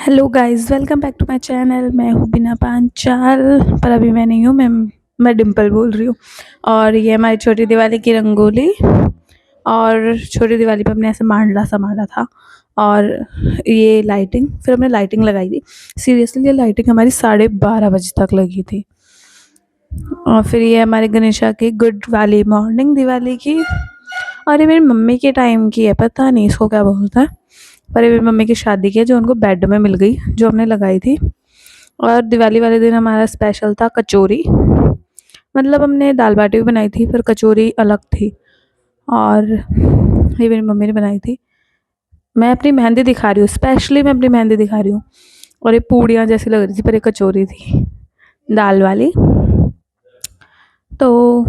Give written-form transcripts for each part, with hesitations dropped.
Hello guys, welcome back to my channel. मैं हूँ बिना पांचाल, पर अभी मैं नहीं हूँ। मैं डिम्पल बोल रही हूँ। और ये हमारी छोटी दिवाली की रंगोली। और छोटी दिवाली पे हमने ऐसे मांडला सा मारा था। और ये लाइटिंग, फिर हमने लाइटिंग लगाई थी। सीरियसली ये लाइटिंग हमारी 12:30 बजे तक लगी थी। और फिर ये हमारे गणेशा की गुड वाली मॉर्निंग दिवाली की। और ये मेरी मम्मी के टाइम की है, पता नहीं इसको क्या बोलता है। पर ये मेरी मम्मी की शादी की है, जो उनको बेड में मिल गई, जो हमने लगाई थी। और दिवाली वाले दिन हमारा स्पेशल था कचौरी। मतलब हमने दाल बाटी भी बनाई थी, पर कचौरी अलग थी। और ये मेरी मम्मी ने बनाई थी। मैं अपनी मेहंदी दिखा रही हूँ, स्पेशली मैं अपनी मेहंदी दिखा रही हूँ। और ये पूड़ियाँ जैसी लग रही थी, पर ये कचौरी थी दाल वाली। तो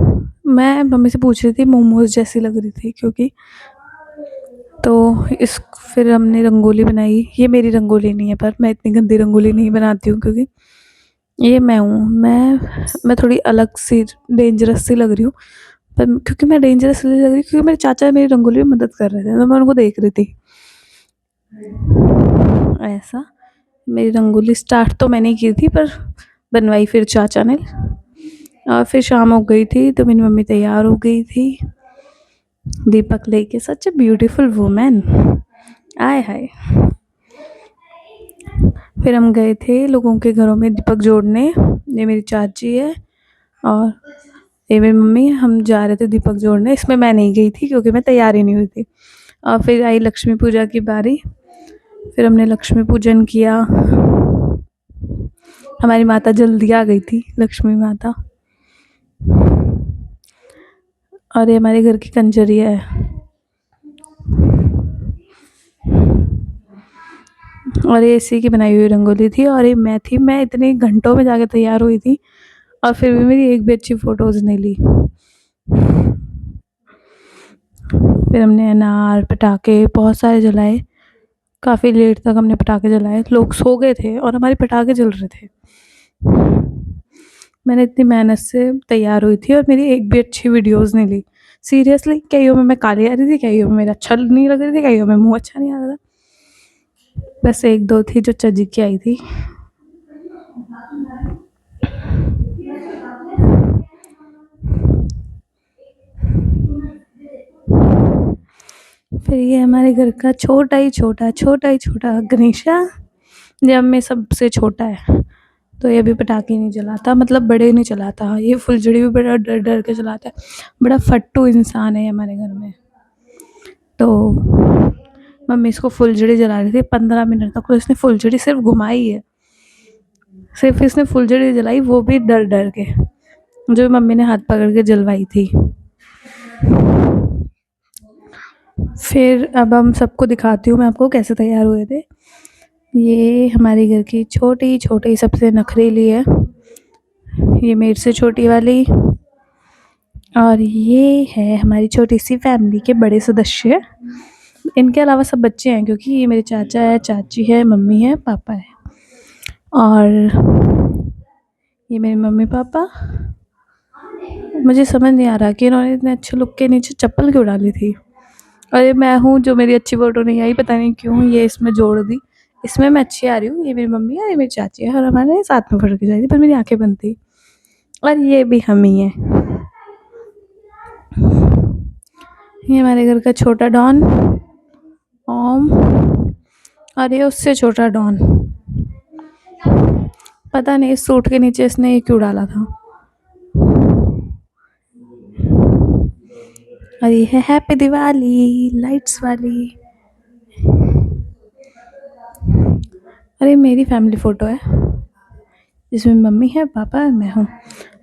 मैं मम्मी से पूछ रही थी, मोमोज जैसी लग रही थी क्योंकि। तो इस फिर हमने रंगोली बनाई। ये मेरी रंगोली नहीं है, पर मैं इतनी गंदी रंगोली नहीं बनाती हूँ, क्योंकि ये मैं हूँ। मैं थोड़ी अलग सी, डेंजरस सी लग रही हूँ। पर क्योंकि मैं डेंजरस इसलिए लग रही हूँ क्योंकि मेरे चाचा मेरी रंगोली में मदद कर रहे थे, तो मैं उनको देख रही थी। ऐसा मेरी रंगोली स्टार्ट तो मैंने की थी, पर बनवाई फिर चाचा ने। और फिर शाम हो गई थी, तो मेरी मम्मी तैयार हो गई थी दीपक लेके। सच ए ब्यूटीफुल वुमेन, आय हाय। फिर हम गए थे लोगों के घरों में दीपक जोड़ने। ये मेरी चाची है और ये मेरी मम्मी है। हम जा रहे थे दीपक जोड़ने। इसमें मैं नहीं गई थी क्योंकि मैं तैयार ही नहीं हुई थी। और फिर आई लक्ष्मी पूजा की बारी। फिर हमने लक्ष्मी पूजन किया। हमारी माता जल्दी आ गई थी, लक्ष्मी माता। और ये हमारे घर की कंजरिया है। और ये इसी की बनाई हुई रंगोली थी। और ये मैं थी, मैं इतने घंटों में जाके तैयार हुई थी, और फिर भी मेरी एक भी अच्छी फोटोज नहीं ली। फिर हमने अनार पटाखे बहुत सारे जलाए। काफ़ी लेट तक हमने पटाखे जलाए। लोग सो गए थे और हमारे पटाखे जल रहे थे। मैंने इतनी मेहनत से तैयार हुई थी और मेरी एक भी अच्छी वीडियोस नहीं ली। सीरियसली, कईयों में मैं काली आ रही थी, कईयों में मेरा अच्छा नहीं लग रही थी, कईयों में मुंह अच्छा नहीं आ रहा था। बस एक दो थी जो चजी की आई थी। फिर ये हमारे घर का छोटा ही छोटा गणेशा, ये हम में सबसे छोटा है। तो ये भी पटाखे नहीं जलाता, मतलब बड़े नहीं चलाता। ये फुलझड़ी भी बड़ा डर डर के चलाता है। बड़ा फट्टू इंसान है ये हमारे घर में। तो मम्मी इसको फुलझड़ी जला रही थी 15 मिनट तक, तो इसने फुलझड़ी सिर्फ घुमाई है। सिर्फ इसने फुलझड़ी जलाई, वो भी डर डर के, जो मम्मी ने हाथ पकड़ के जलवाई थी। फिर अब हम सबको दिखाती हूँ मैं आपको कैसे तैयार हुए थे। ये हमारे घर की छोटी छोटी सबसे नखरेली है, ये मेरे से छोटी वाली। और ये है हमारी छोटी सी फैमिली के बड़े सदस्य। इनके अलावा सब बच्चे हैं, क्योंकि ये मेरे चाचा है, चाची है, मम्मी है, पापा है। और ये मेरे मम्मी पापा। मुझे समझ नहीं आ रहा कि इन्होंने इतने अच्छे लुक के नीचे चप्पल क्यों डाली थी। और ये मैं हूँ, जो मेरी अच्छी फ़ोटो नहीं आई, पता नहीं क्यों ये इसमें जोड़ दी। इसमें मैं अच्छी आ रही हूँ। ये मेरी मम्मी है, ये मेरी चाची है, और हमारे साथ में फ़ोटो खिंचाई थी, पर मेरी आँखें बंद थी। और ये भी हम ही हैं। ये हमारे घर का छोटा डॉन ओम। और ये उससे छोटा डॉन। पता नहीं इस सूट के नीचे इसने ये क्यों डाला था। और ये है हैप्पी दिवाली लाइट्स वाली। अरे मेरी फैमिली फ़ोटो है, जिसमें मम्मी है, पापा है, मैं हूँ।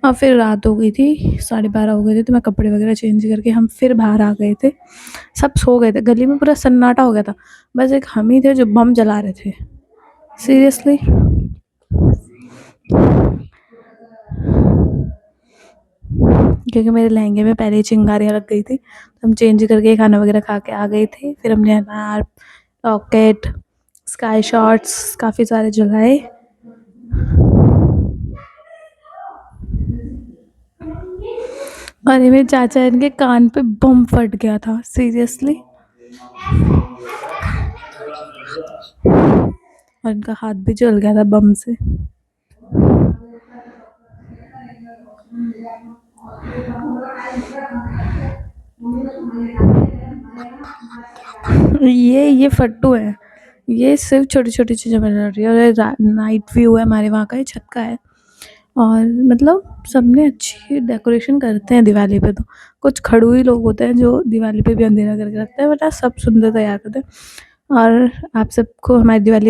और फिर रात हो गई थी, 12:30 हो गए थे, तो मैं कपड़े वगैरह चेंज करके हम फिर बाहर आ गए थे। सब सो गए थे, गली में पूरा सन्नाटा हो गया था। बस एक हम ही थे जो बम जला रहे थे। सीरियसली। क्योंकि मेरे लहंगे में पहले ही चिंगारियाँ लग गई थी, तो हम चेंज करके खाना वगैरह खा के आ गए थे। फिर हमने अनार, रॉकेट, स्काई शॉट्स काफ़ी सारे जलाए। और ये मेरे चाचा, इनके कान पे बम फट गया था, सीरियसली। और इनका हाथ भी जल गया था बम से। ये फट्टू है, ये सिर्फ छोटी छोटी चीज़ें बना रही है। और नाइट व्यू है हमारे वहाँ का, ये छत का है। और मतलब सबने अच्छी डेकोरेशन करते हैं दिवाली पे। तो कुछ खड़ूई लोग होते हैं जो दिवाली पे भी अंधेरा करके रखते हैं, बट सब सुंदर तैयार करते हैं। और आप सबको हमारी दिवाली